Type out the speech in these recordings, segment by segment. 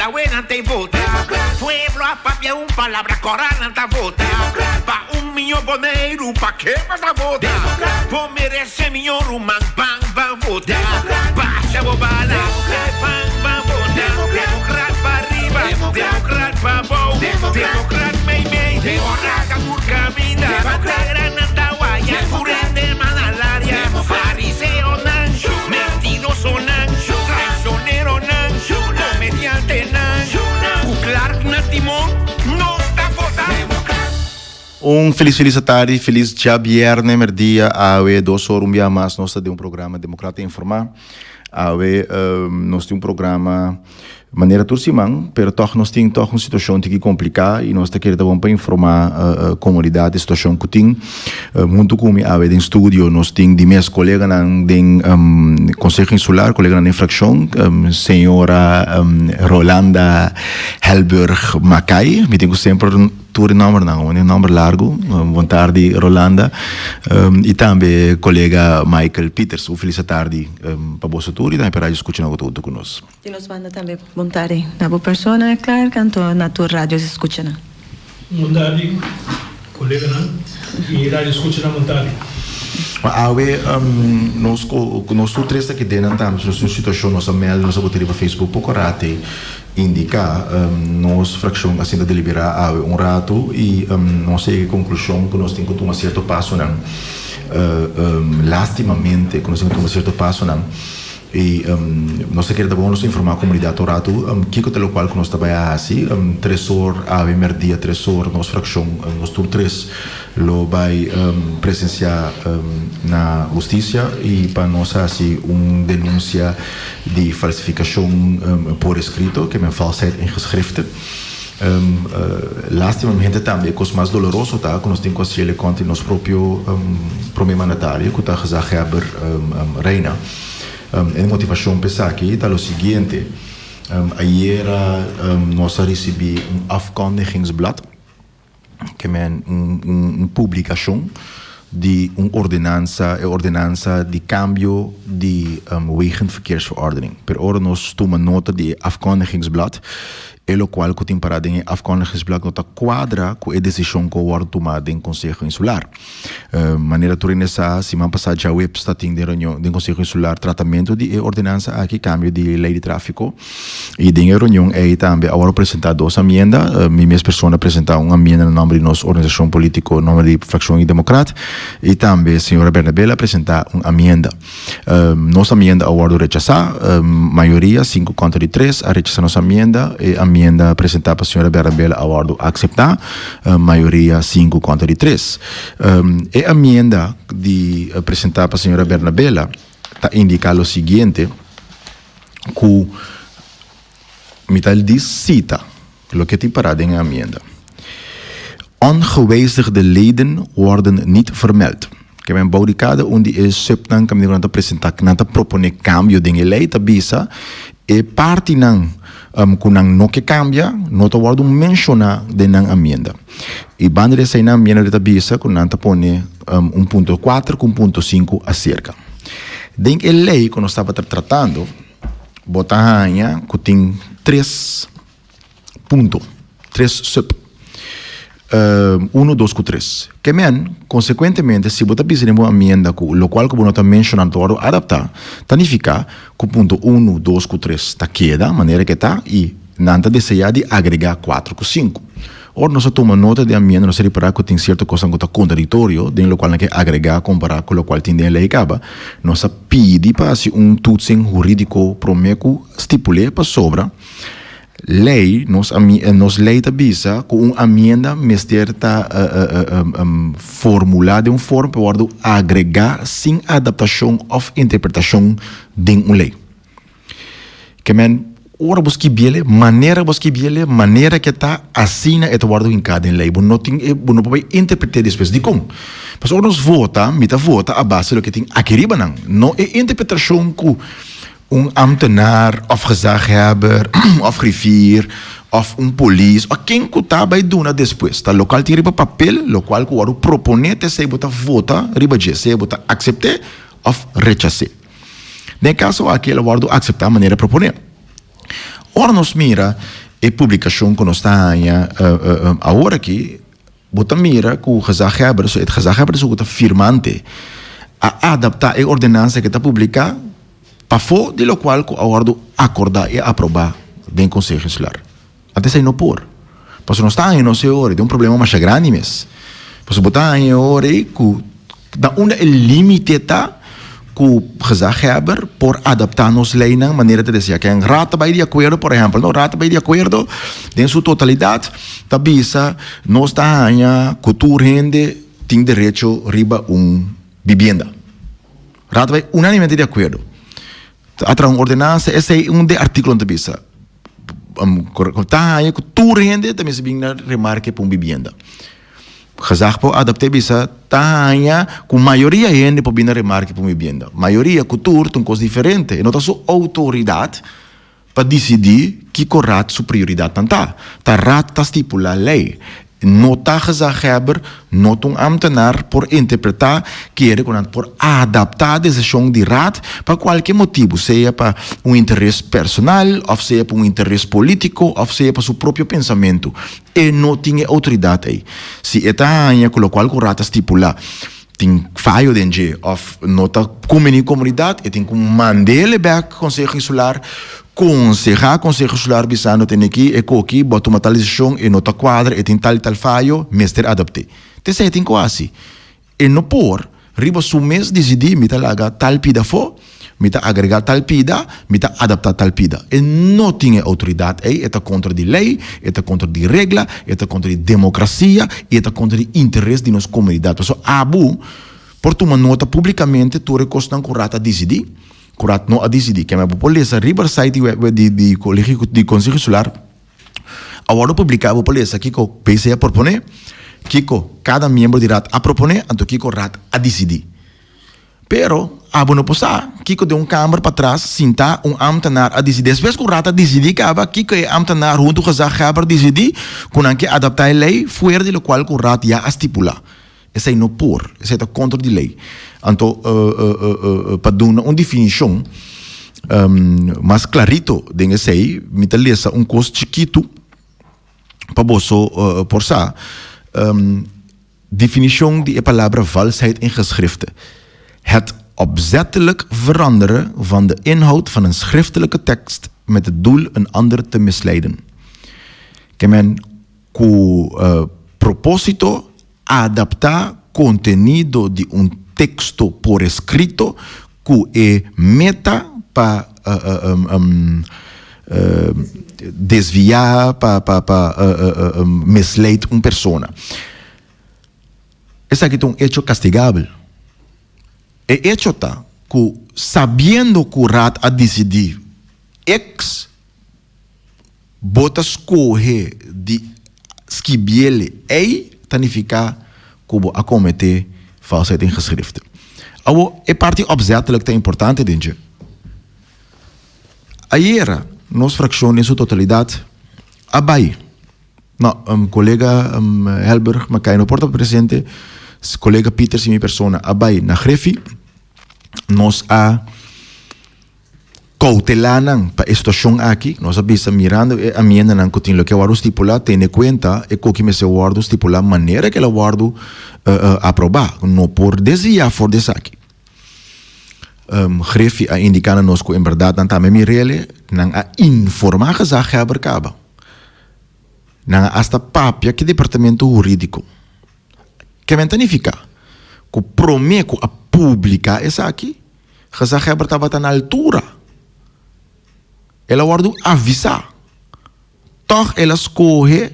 está buena te vota. Pueblo a papia un palabra corana te vota. Pa millón boneiro, pa que vas a votar? Por merece millón man, pan, va votar. Baixa bobala, pan, va votar. Demokrat pa arriba, Demokrat pa bom. Demokrat mei, Demokrat amor camina. Bata granata guaya, curende manalaria. Fariseo nan, mentiroso nan, traicionero nan, comediante nan. Clark na timon, no está votando. Feliz tarde, feliz dia viernes, merdia, awe 2 horas dia mais nós temos programa Demokrat informá, awe nós temos programa maneira turcimang, pero toch nós temos uma situação que complicada e nós queremos para informar a comunidade situação que tem muito como awe em estúdio nós temos de meus colegas na Conselho Insular, colega na infração, senhora Rolanda Helberg Macai, me tenho sempre tour number não, um número largo, boa tarde Rolanda, e também colega Michael Peters, feliz tarde para você tour e também para escutar algo tudo conosco. E nos manda também boa tarde na boa pessoa, é claro, canto na tua rádio se escuta. Boa tarde, colega e rádio escuta boa tarde. Awe nós três aqui dentro estamos numa situação nossa mail nossa botaria para Facebook pouco rate indicar nossa fração assim de deliberar rato e não sei a conclusão que nós temos que tomar certo passo não lastimamente que nós temos que tomar certo passo não e nós queremos informar a comunidade ao rato que é o qual que nós trabalhamos assim 3 horas a merdia 3 horas nossa fração nós tur 3 lo vai presenciar na justiça e para nós assim denúncia de falsificação por escrito que é falsidade em geschriften lastimamente também coisa mais doloroso tá que nós temos que assistir contra nosso próprio primeiro mandatário que está Gezaheber Reina a motivação pensar aqui está o seguinte ayer nós recebemos afkondigingsblad que é uma publicação de uma ordenança de cambio de wegenverkeersverordening. Per ora nós tomamos nota de afkondigingsblad e o qual que tem parado em afkondigingsblad nota quadra com a decisão que foi tomada em Conselho Insular. Maneira de nessa semana passada já o website de reunião do Conselho Insular tratamento de ordenança aqui cambio de lei de tráfico e de reunião aí também agora apresentar 2 emendas, minhas pessoas apresentar uma emenda no nome de nossa organização política, no nome de Fracção e Demokrat e também a senhora Bernabela apresentar uma emenda. Nossa emenda agora rechazar, maioria 5 contra 3 a rechazar nossa emenda e a emenda apresentada para a senhora Bernabela agora aceitar, maioria 5 contra 3. E a emenda de apresentada para a senhora Bernabela está indicando o seguinte, que metal diz cita, o que tem parado em a emenda. Ongewijzigde leden worden niet vermeld. Que é baudicada onde é subnan que me digo apresentar que não propõe cambio de lei tabisa e parte não kunang no que cambia não está guardo mencionar de na emenda e banda de sair na emenda de tabisa que não pone 1.4 com 1.5 acerca den a lei que nós estava tratando botanha que tem 3 sub 1, 2, 3. Que consequentemente, se você precisa de uma emenda, o qual que você está mencionando, adaptar, significa que o ponto 1, 2, 3 está queda, maneira que está, e não está desejado de agregar 4, 5. Ora, nós tomamos nota de emenda, nós reparar que tem certa coisa que está contraditório, dentro do qual não quer agregar, comparar com o qual tem lei acaba, nós pedimos para tutsen jurídico promeco estipule para sobra, lei, nos lei tabisa com uma emenda mesterta formulada de forma para agregar sem adaptação ou interpretação de uma lei. Que ora busque biele, maneira que está assina e guardo em cada lei, não pode interpretar depois de como. Mas ora nos vota a base do que tem aqui não é interpretação que ambtenaar of gezaghebber of griffier of polícia ou quem que está vai doen depois tá local tem riba papel local que o proponente se bota vota riba je se bota acceptar of rechacer no caso aquele guardo aceitar maneira proponer Ora nos mira e publicação que nós está agora aqui, bota mira que o gezagheber, so het gezagheber is ook het firmante, a adaptar a ordenança que está publicada para fora de lo qual que agora acordar e aprovar bem conselho insular. Até sei não por. Porque nós está não sei hora, tem problema mais grande mesmo. Porque botar em hora que da onde o limite está que o gezagheber por adaptar nos leis na maneira de dizer que rata vai de acordo, por exemplo, não rata vai de acordo em sua totalidade, tabisa nós está aí que tu rende tem direito riba vivienda. Rata vai unanimemente de acordo. Atra ordenança, esse é de artículo da bisa. Tá aí que tu rende também se bem na remarque para vivienda. Gezag po adapte bisa tanya com maioria gente po bina remarque po vivienda. Maioria cultura tem coisa diferente. E não tá sua autoridade para decidir que corrat sua prioridade não tá. Tá rat tá estipula lei. Não tá gezagheber, não um ambtenaar por interpretar, querer por adaptar a decisão de rat para qualquer motivo, seja para interesse personal, ou seja para interesse político, ou seja para seu próprio pensamento. E não tinha autoridade aí. Se está aí com o qual o rat estipula, tem falho dentro, ou não está comunidade, e tem que mandar-lhe back conselho insular, conselho insular bisano tem aqui, e aqui, bota uma tal decisão, e não está quadra, e tem tal falho, mestre adapte. Te sei, tem quase. E não por, riba su mês decidir, me laga tal pida for, me agregar tal pida, me adaptar tal pida. E não tinha autoridade aí, está contra de lei, está contra de regra, está contra de democracia, e está contra de interesse de nossa comunidade. Por isso, abu, por tu uma nota publicamente, tu recostas correta a decidir, correto não a decidir, que é a polícia, riba site de colégio de conselho insular, agora publicava a polícia, que o PC a proponer, Kiko, cada membro de rat a proponer, então Kiko rat a decidir. Pero, abo não possa, Kiko de câmara para trás, sinta ambtenaar a decidir. Depois que o rat a decidir, Kiko é ambtenaar junto com o gezagheber decidir, com que adaptar a lei, fora de qual o rat já estipula. Esse é não por, esse é contra a lei. Então, para dar uma definição mais clarito, desse aí, me lesa coisa chiquito, para você por ça. Definition die palavra valsheid in geschriften. Het opzettelijk veranderen van de inhoud van een schriftelijke tekst met het doel een ander te misleiden. Que men cu propósito adaptar contenido de un texto por escrito cu e meta para desviar, para misleid uma persona. Esse aqui é um hecho castigável. E hecho está que, sabendo que o rat a decidir, bota escorrer de esquibiele, tanificar como a cometer falsidade em geschrift. Agora, é parte opzettelijk que é importante, dentro. Ayer, nossa fração em sua totalidade, abai. Não, colega Helberg, mas cai no porta presente, colega Peter, se minha persona, abai na grefi, nós a cautelanang para a situação aqui, nós abisa mirando a minha não continua o que o estipular tem em conta e que me se guardo estipular maneira que ela guardo aprovar, não por desviar for desse aqui. Grefi a indicar nos que em verdade não está me rele, não a informar que já é bercaba, não hasta papia que departamento jurídico que mentanifica que prometo a publicar essa aqui, que já é bercaba na altura. Ela guarda avisar. Toch ela escolhe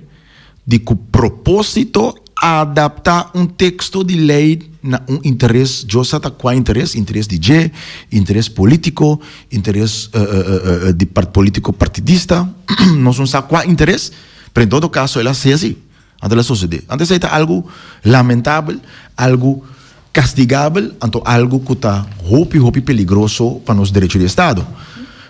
de com propósito adaptar texto de lei na interesse, já está qual interesse de G, interesse político, interesse de político partidista, não sabe qual interesse, mas em todo caso ela seja assim, ante a sociedade. Antes é algo lamentável, algo castigável, então algo que está muito peligroso para os direitos do Estado.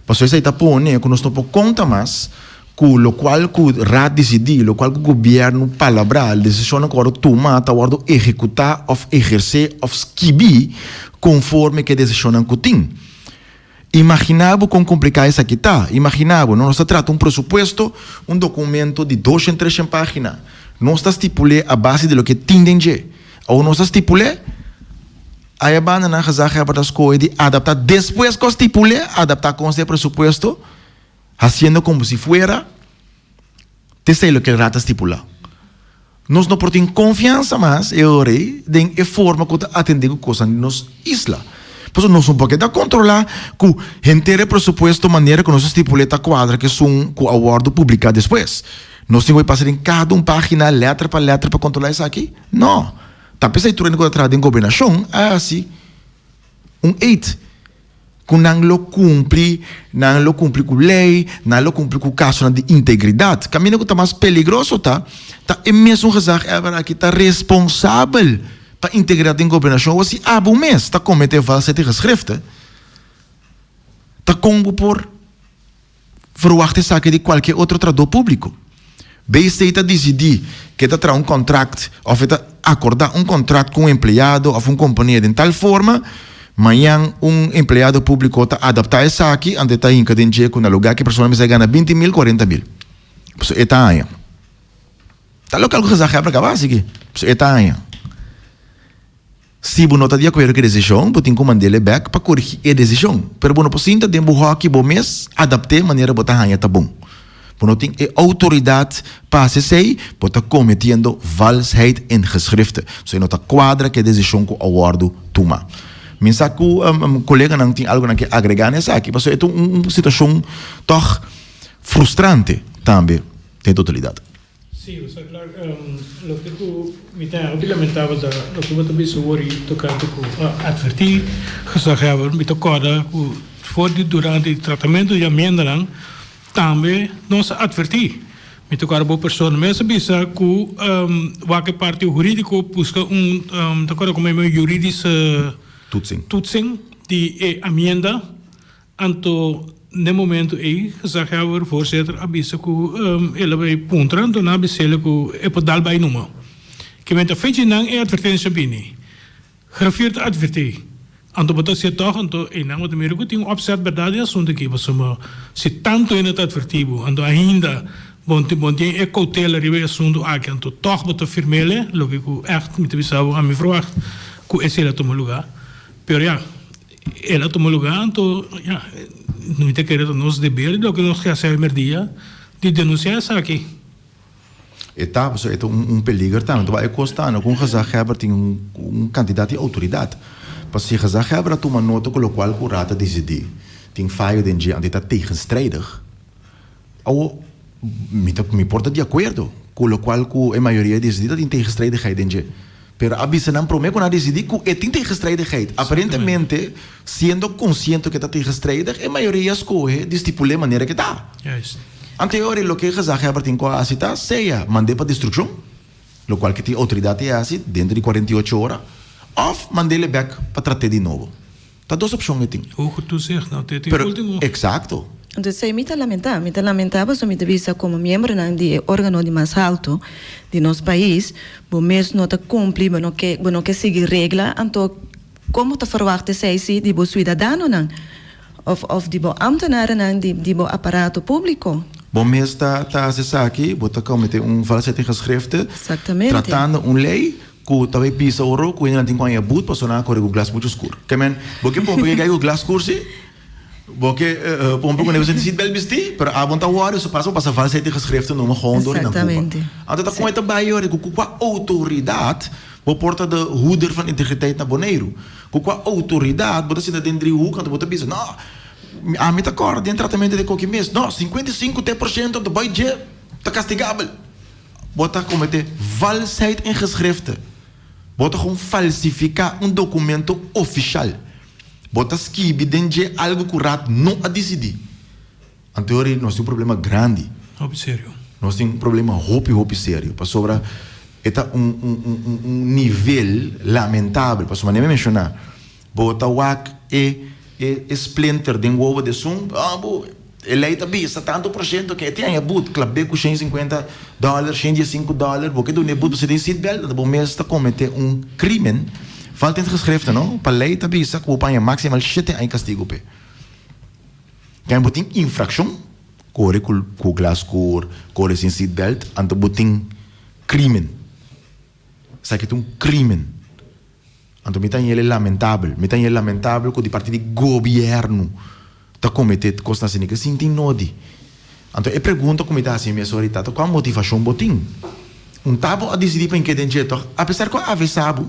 Porque isso está pondo que nós não podemos contar mais com o qual o rat decidir, o qual o governo palavral decisão agora tomar, agora executar, ou exercer, ou esquivar, conforme que a decisão que tem. Imaginava com complicar isso aqui, tá? Imaginava, nós tratamos um pressuposto, um documento de 2 em 3 páginas. Nós estipulamos a base de lo que tindem. Ou nós estipulamos, aí a banda na razão para as coisas de adaptar, depois que estipulamos, adaptar com esse pressuposto, fazendo como se fuera, te sei o que ele rata estipular. Nós não temos confiança mais, eu orei, de forma que atender coisas na nossa isla. Por isso, nós não podemos controlar que o inteiro pressuposto, maneira que nós estipulamos a quadra, que são com o acordo publicado depois. Nós temos que passar em cada página, letra para controlar isso aqui? Não. Tá pensando que tu entra em governação, é assim, 8. Que não lo cumpre com lei, não lo cumpre com caso de integridade. Caminho que está mais perigoso, tá é mesmo que está responsável para integridade em governação, ou se há um mês, está cometendo falsidade geschriften, está como por verwachten zaken de qualquer outro trabalhador público. BC está decidir que está trazendo contrato, ou está acordar contrato com empregado ou uma companhia de tal forma, amanhã empregado público está adaptar isso aqui, onde está em cada dia com um lugar que a pessoa vai ganhar 20 mil, 40 mil. Isso é tamanho. Está local que já para acabar, assim. Isso é tamanho. Se você não está de acordo com a decisão, você tem que mandar ele back para corrigir a decisão. Mas você não precisa de um que bom mês, adaptar a maneira de botar tá bom. Você não tem autoridade para se sei, você está cometendo falsidade em geschriften. Você não está quadra que a decisão que o acordo toma. Mensa que o colega não tem algo que agregar nessa aqui, mas é uma situação toch frustrante também, tem totalidade. Sim, o claro, o que tu me tem lamentável da o que você disse hoje tocar com advertir, que só have me tocara com for durante o tratamento de amêndoa também não se advertir. Me tocar boa pessoa mesmo bisa que qualquer parte jurídico busca tocar como é jurídico toetsing die amenda anto no momento aí já o voorzitter avisa que ele vai puntra então na bisele que é para dar bem numa que met feitje não é advertência bini grafeerd advertir anto botar se toch anto e não o primeiro que tem opset verdade assunto aqui você se tanto é not advertivo anto ainda bom tem é cautela ribe assunto aqui anto toch botar firmele logo que echt met bisau a me verwacht que esse ele toma lugar pero ja ela toma lugar então ja não tem que querer nos dever do que nós queremos dia de denunciar isso aqui. Etapa, é peligro também. Então vai custar, com razão tem candidato de autoridade. Mas se razão toma nota com o qual o rata decidir, tem falha de dia onde está tegenstrijdig, ou me porta de acordo com o qual a maioria decide tem tegenstrijdigheid em dia. Pero avisa não promete que não decidi que tem tegenstrijdigheid. Aparentemente, sendo consciente que está tegenstrijdig, a maioria escolhe de estipular a maneira que está. Anterior, o que a gente tem que fazer, seja mandar para destruição, o qual que tem autoridade assim dentro de 48 horas, ou mandar ele back para tratar de novo. Tá duas opções que tem. O que tu dizes, não tem último. Exacto. Então, se me lamentava, se me visa como membro do órgão de mais alto de nosso país, o mês não cumpre, não quer seguir regra, então como te verwachten zij se de cidadãos of de ambtenaren de aparato público? Bom mês está acessar aqui, bota cometer falsidade geschriften, tratando lei que talvez pisa ouro, que ainda tem com a boot, para sonar com o glass muito escuro. Que men, porque o glass cursi porque pompe quando você decide bel vestir, para a vontade o isso passa falsidade geschriften numa ronda na Cuba. Então tá com esta baia com a autoridade, o porta de hoeder van integriteit na Bonaire. Com a autoridade, bota se dentro de hoek, então bota bisa, não, a mim tá cor, dentro tratamento de qualquer mês, não, 55% do budget tá castigável. Bota cometer falsidade em geschriften. Bota gewoon falsificar documento oficial. Bota escrever dentro algo que o rato não a decidir. Em teoria, nós temos um problema grande. Sério. Nós temos um problema roupa sério. Para sobra, é nível lamentável. Para sobra, nem mencionar. Bota o splinter de ovo de som. Ele está vista tanto por cento que tem a boot. Clabe com $150, $105. Porque do nebut você tem seatbelt. O mês está cometendo crime. Falta in geschriften, no? Para lei está vista que o panha maximal 7 em castigo pe. Quem botin infração, corre com glass cor, corre sem seatbelt, anto botin crime. Sabe que é um crime. Anto me ele lamentável, que o partido de governo está cometendo coisas assim que sim tem nodi. Então eu pergunto como está assim minha senhorita, qual a motivação botin? Tabo a decidir para que tem jeito, apesar que a vez sabe,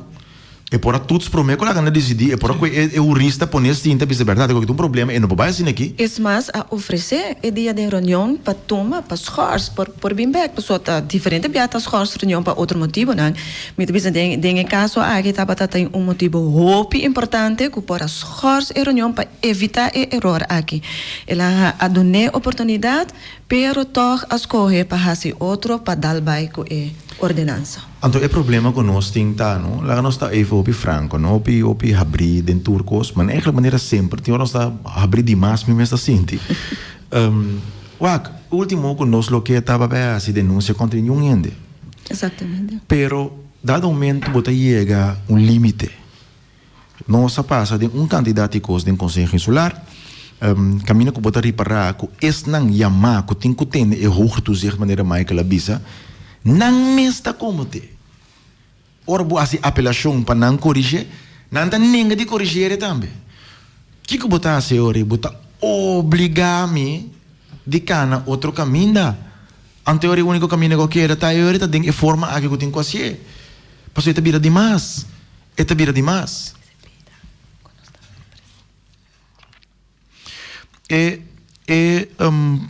é por todos os problemas que ela ganha decidir, é por que é jurista poner tinta para ser verdade, que tem problema, e não pode assim aqui. É mais a oferecer é dia de reunião para tomar, para schors, por bem back, pessoa tá diferente para schors reunião para outro motivo, não? Me dizem tem caso aqui tá para tem motivo hope importante que para schors e reunião para evitar erro aqui. Ela a donar oportunidade, pero toch a escolher para fazer outro para dar baixo e ordenança. Então, o problema que nós temos, não? Lá nós está even op franco, não? Op abrir den turcos, mas eigenlijk maneira sempre, tem nós está abrir demais, me está senti. O último que nós lo que estava bem se denúncia contra nenhum ende. Exatamente. Pero dado momento bota chega limite. Nós passa de candidato de conselho insular, caminho que bota reparar que esse não chama que tem que ter hoog toezicht maneira mais que ela bisa. Não me está como te. Ora, boa assim apelação para não corrigir, não está ninguém de corrigir também. Que botar a senhora, botar obrigar-me de cana outro caminho. Anterior o único caminho que eu quero tá eu tá tem forma a que eu tenho que fazer. Passou eta vira demais. Eta vira demais.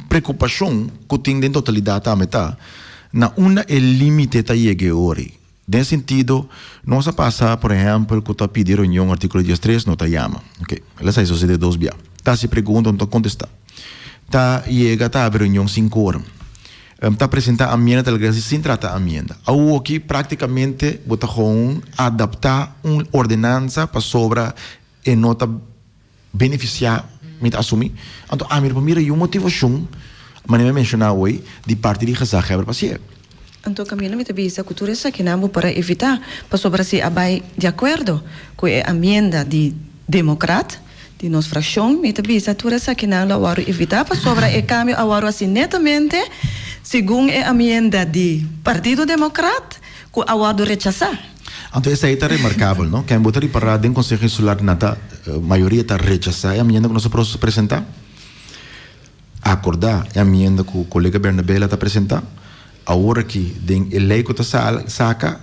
Preocupação que tem em totalidade a metade. Na una é limite tá chegue ori. Nesse sentido, nós passa, por exemplo, que tá pedir reunião artigo 13 não tá chama. OK. Ela sai de dois dia. Tá se pergunta, não contestar. Tá chega tá abrir reunião 5 horas. Tá apresentar a emenda da legislação sem tratar a emenda. Ao aqui praticamente bota com adaptar uma ordenança para sobra e nota beneficiar me assumir. Então, a minha primeira motivação mas eu mencionar hoje de parte de razão para passear. Então, caminho me teve essa cultura que não para evitar, para sobre se abai de acordo com a emenda de Demokrat, de nossa fração, me teve essa cultura que não lo evitar, para sobre o câmbio agora assim netamente, segundo a emenda de Partido Demokrat, que agora rechazar. Então, essa aí está remarcável, não? Quem botar para dentro do Conselho Insular, a maioria está rechazar, é a emenda que nós vamos apresentar. Acordar a emenda que o colega Bernabela está apresentando, a hora que a lei que está saca,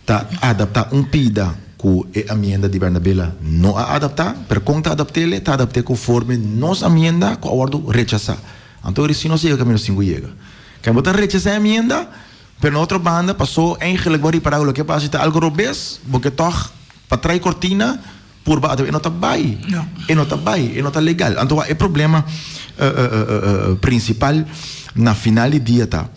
está adaptar pida que a emenda de Bernabela não a adaptar, pero quando está adaptando, está adaptando conforme nossa emenda que a hora rechazar. Então, se não chega, caminho 5 chega. Quem botar rechazar a emenda, pero na outra banda, passou eigenlijk para o que passa, está algo robês, porque toch, para trás cortina, por baixo, e não está bem, e não está legal. Então, o problema principal na final do dia tá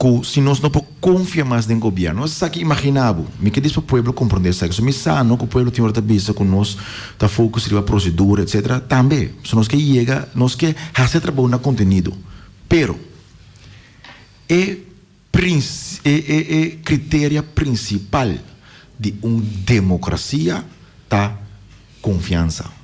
que se nós não confiamos mais no governo, nós aqui imaginamos, me que diz para o povo compreender isso, me sano que o povo tem outra vista que nós tá foco sobre a procedura, etc. Também, se nós que chega, nós que fazer trabalho no conteúdo, pero critério principal de uma democracia tá confiança.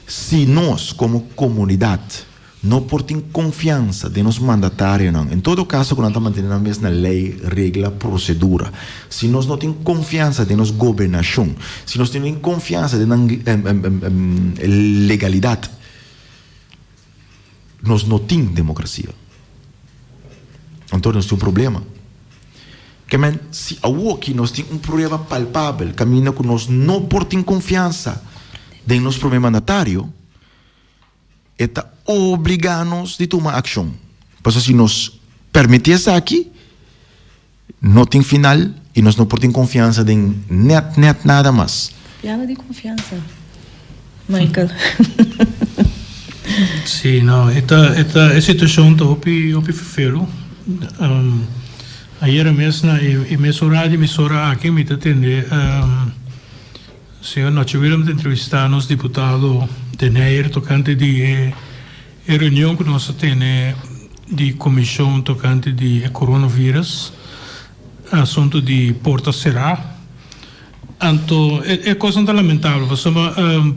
Se nós, como comunidade, não portamos confiança de nos mandatários, não, em todo caso, quando estamos mantendo a mesma lei, regra, procedura, se nós não temos confiança de nos governação, se nós temos confiança de legalidade, nós não temos democracia. Então, nós temos um problema. Se aqui nós temos um problema palpável, caminho que nós não portamos confiança de nosso primeiro mandatário, está obrigar-nos a tomar ação. Porque se nós permitirmos aqui, não tem final e nós não temos confiança de net nada mais. Fala de confiança, Michael. Sim, não, esta situação está op ferro. Ayer mesmo emissora aqui me atende. Senhor, nós tivemos entrevistar-nos deputado Bonaire tocante de reunião que nós temos de comissão tocante de coronavírus, assunto de Porta Será. Então, é coisa lamentável. Você,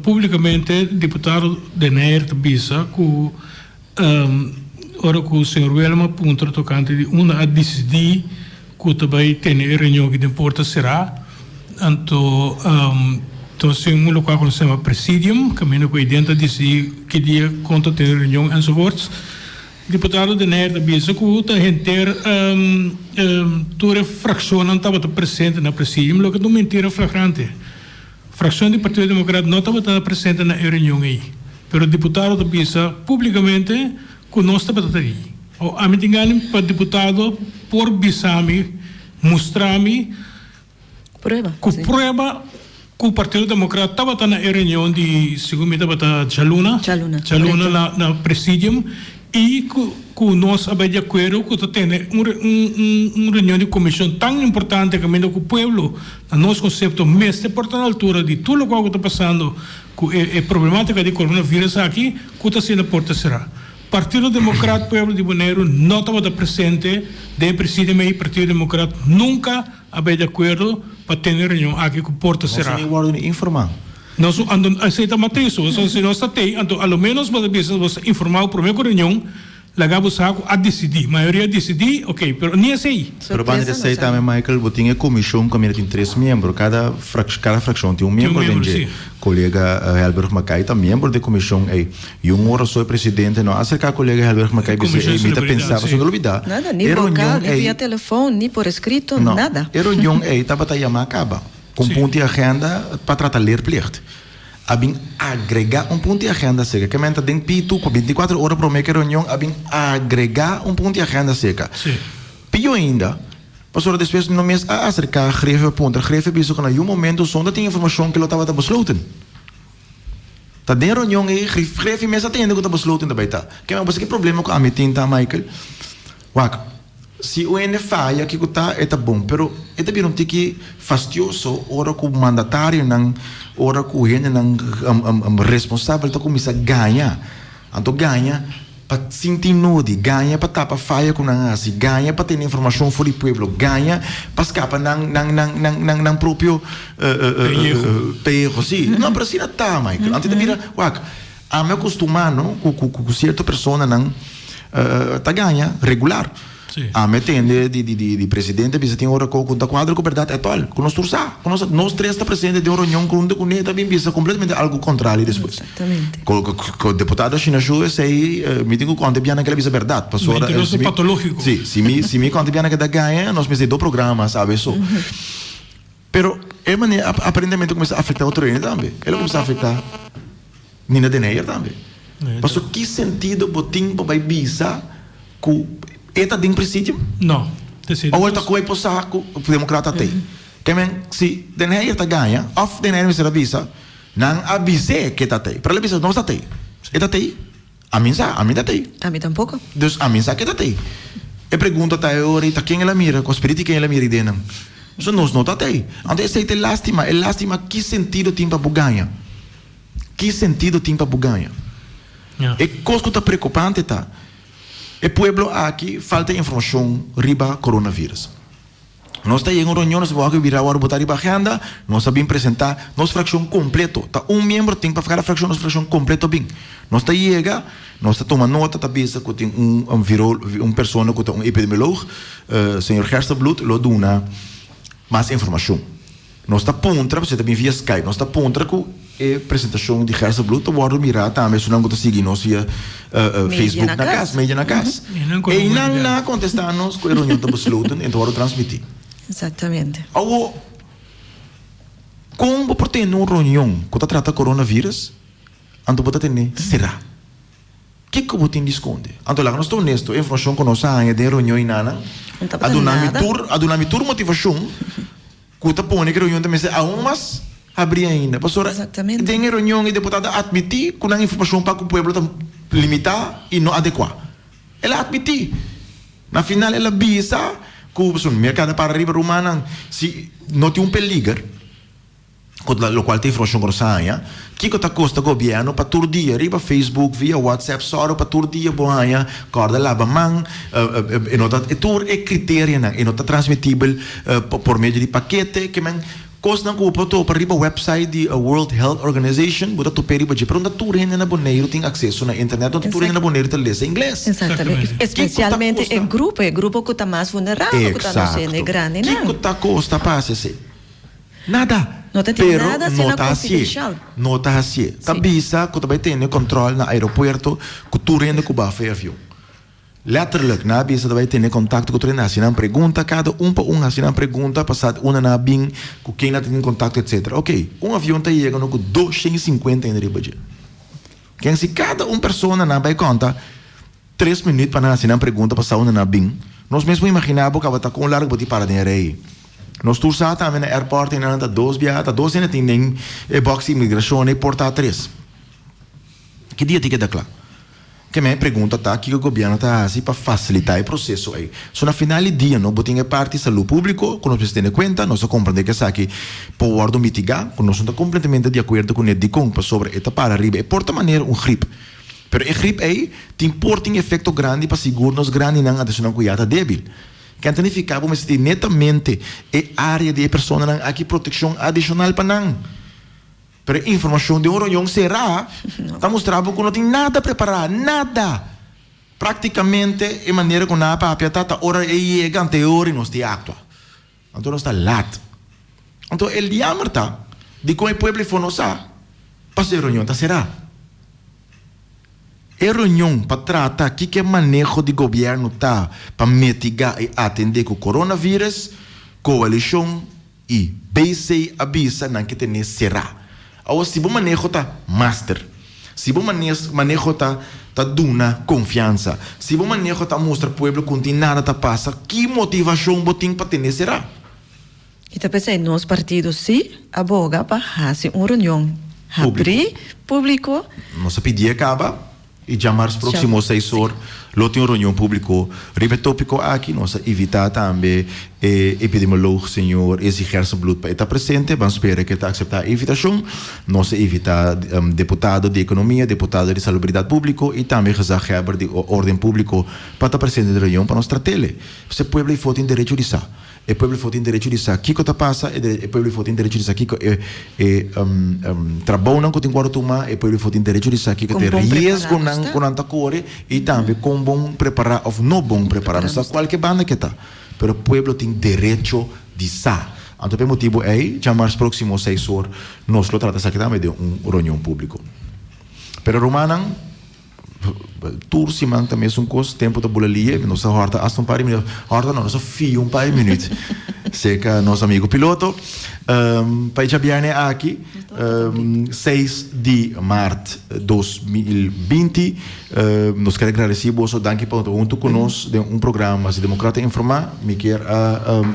publicamente, deputado de Nair Tabisa, que ora que o senhor Wilma Punta tocante de uma a decidir que também tem reunião que importa será. Então, tem um local que se chama Presidium, que é que dentro decidir que dia conta ter reunião e so forth. Deputado de Nair Tabisa, que está renter toda a fração não estava presente na Presidium, lo que não mentira flagrante. Fração do Partido Demokrat não estava presente na reunião aí. Pero o deputado Tabisa, publicamente, que não estava aí. A mim tem para o deputado por bisami, mostrar-me Prueba. Prueba que o Partido Demokrat estava na reunião de, segundo me estava Chaluna na Presidium, e que nós abemos de acordo que tem uma reunião de comissão tão importante que o povo, no nosso conceito, mestre por na altura de tudo o que está passando, que é problemática de coronavírus aqui, que está sendo porta será. Partido Demokrat, Voz di Bonaire, não estava presente, de Presidium e Partido Demokrat nunca abemos de acordo para ter reunião aqui que porta será. Não se informá. Nós aceita matriz, se nós tem, então, ao menos você informar o primeiro reunião, lagamos a decidir, a maioria decidir, ok, mas nem assim. Pero para aceitar, Michael, você tem comissão que tem 3 membros, cada fração tem membro, tem colega Helberg Macai, tá membro da comissão aí, e hora sou presidente, não acerca colega Helberg Macai, você pensava, você não olvidar. Nada, nem vocal, nem via telefone, nem por escrito, nada. A reunião aí, tá para chamar acaba. Com ponto de agenda para tratar ler plicht. Abin agregar ponto de agenda seca. Que menta den pitu com 24 horas para uma reunião, abin agregar ponto de agenda seca. Pior ainda, pastor depois no mês a acercar greve ponto, greve biso que no momento sonda tem informação que lo estava besloten. Tá den reunião aí, greve mês atende que está besloten daí tá. Que mas que problema com a meeting tá, Michael? Waka. Se o NFA que está é bom, pero é também um tique fastidioso ora que o mandatário não, ora que o gente não responsável tá começa a ganhar, então ganha para sentir nude, ganha para tapar falha com não assim, ganha para ter informação fora do povo, ganha para escapar não próprio perro, sim, não para assim tá, Michael, antes de virar, a me acostumar não com certa pessoa não tá ganha regular. A metende de presidente bisa tem hora com da quadro com verdade é tal com nós três está presente de uma reunião com ele também bisa completamente algo contrário depois exatamente com deputado China Chu sei me digo quando bem naquela bisa verdade passou patológico sim se me quando bem naquela ganha nós pensei 2 programas sabe isso pero é maneira aparentemente começa a afetar outro ainda também ele começa a afetar Nina de Neyer também passou que sentido botim para bisa com eta ding presidium? Não. Ou ele está com o saco, o Demokrat tem. Que se den här está ganha, of den här mister avisa, não avise que está tem. Para ele avisa não está tem. Está tem. A mim está tem. A mim tampouco. Dus a mim que está tem. E pergunta tá eu tá quem ela mira, com espírito quem ela mira dentro. Isso não está tem. Então esse é lástima que sentido tem para ganha. Que sentido tem para ganha? E coisa que está preocupante tá. O povo aqui falta informação riba coronavírus. Nós estamos em uma reunião, nós vamos virar a botar riba agenda, nós sabemos apresentar nossa fração completo. Tá membro tem para ficar a fração, nossa fração completo bem. Nós está chega, nós está tomando nota, tá bisa que tem pessoa que tem epidemiólogo, senhor Herstenblut, lo dona mais informação. Nós está pontra, você também via Skype, nós está pontra com a apresentação de Herstenblut, o guarda mirar também, se não está seguindo nós via Facebook na casa, mídia na casa. E não contestar-nos com a reunião da Besluta, então vamos transmitir. Exatamente. Como por ter uma reunião que trata coronavírus, então pode ter, será? O que você tem de esconder? Então, lá, nós estamos honestos, a informação que nós temos de reunião e nada, a donamitur motivação, que está pondo que a reunião também é aún mais abrir ainda. Pastora, tem a reunião e deputada admitir que a informação para que o povo está limitar e não adequar. Ela admitir. Na final, ela visa que o mercado para arriba romana, se não tem perigo, lo qual tem informação que nós que está custa o governo para todo dia, riba Facebook, via WhatsApp, só para todo dia, boa, corda lava mão, e não é critério, e não está transmitível por meio de paquete, que Kos nang kupo to para riba website di World Health Organization, buta to peri budget, pero naturin na boneiro tem acesso na internet, naturin na boneiro te lesa inglês. Exatamente. Especialmente em grupo que está mais vulnerável, que está no seno grande, não? Que está costa passa se? Nada. Não tem pero nada assim na confidencial. Nota assim. Tabisa que também tem controle na aeroporto, que tu rende que bafe avião. Letterlijk, na bisa também tem contato com o treinador, assim, pergunta cada para assim, pergunta passado na bing, com quem não tem contato, etc. Ok, avião está chegando com 250 em budget. Quem se cada pessoa na vai conta 3 minutos para assim, pergunta passado na bing. Nós mesmo imaginamos que vai estar com largo para para dinheiro aí. Nós tu sa também na airport na anda 2 biata, 2 ainda tem nem box imigração e porta 3. Que dia tem que dar claro? Que me pergunta tá que o governo tá assim para facilitar o processo aí. So na final do dia não botinha parte saúde público, quando nós temos conta, nós compreende que aqui pode mitigar, quando nós estamos completamente de acordo com o de compra sobre esta para arriba e porta maneira gripe. Pero a gripe aí tem um efeito grande para segurar-nos grande não adicionar cuidado débil. Que então ficava mas netamente a área de pessoa não aqui proteção adicional para não. Pero a informação de Oronyong será, está mostrando que não tem nada preparado, nada. Praticamente, de maneira que não há para hora e chega ante hora e não está atua. Então não está lat. Então ele diamor está, de como o povo for não sabe, para ser Oronyong está será. Oronyong para tratar que manejo de governo está para mitigar e atender com o coronavírus, coalição e BC avisa não que tem será. Ou se bom manejo tá master, se bom manejo tá duna confiança, se bom manejo tá mostra pueblo que nada tá passa, que motivação botim para ter será? E tá pensando nos partidos sim, aboga para fazer reunião abrir público. Nossa pedia acaba e chamar os próximos 6 horas, lá tem reunião público, tópico aqui, nós evitar também epidemiólogo, senhor, exigir-se blood para estar presente, vamos esperar que está aceitar a invitação, nós evitar deputado de economia, deputado de salubridade pública e também rezageber de ordem público para estar presente na reunião para nós tratar-lhe. Se o povo tem direito de isso. O povo tem direito de saber o que está passando, o povo tem direito de saber o que trabalho não tem guarda tomar, o povo tem direito de saber o que tem risco não está corre e também com bom preparar ou não bom preparar, não sabe qualquer banda que está, mas o povo tem direito de saber. Então, por motivo é chamar os próximos 6 horas, nós lo tratamos aqui também de reunião público. Pero Romanan tour simang também um costo tempo da bolalia nossa horta hasta par de minutos horta não nosso fio par de minutos seca nosso amigo piloto para já viene aqui 6 de março 2020 nos quero agradecer você danke por junto conosco de programa de Demokrat informá me quero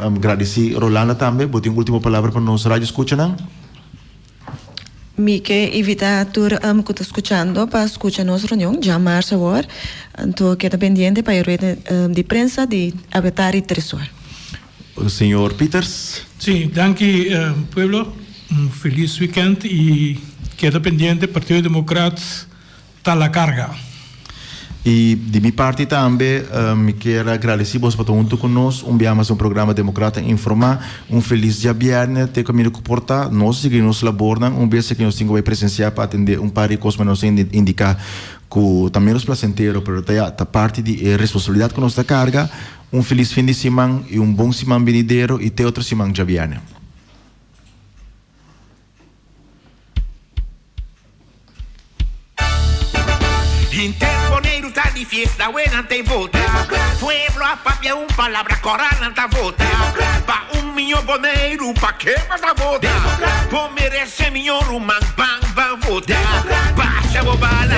agradecer Rolanda também botem última palavra para nós rádio escuta não Me que evitar que está escuchando para escuchar nuestra reunión, llamar a hora, entonces queda pendiente para ir de prensa de abertar y 3 horas. Señor Peters. Sí, danke pueblo, un feliz weekend y queda pendiente Partido Demokrat está la carga. E de minha parte também, me quero agradecer por estar junto conosco. Enviamos programa Demokrat informá. Feliz dia viernes, ter caminho que portar. Nós seguimos laborando. Vez que nós temos que presenciar para atender par de coisas, mas nós indicar que também nos placenteiros, mas a parte de responsabilidade que nós carga. Feliz fim de semana e bom semana venideiro e até outra semana dia viernes. Interponeiro tá de fiesta, buena te vota. Pueblo a papia palabra corana ta vota. Pa milhão boneiro, pa que mata vota. Por merece milhão man bang vota. Baixa bobala.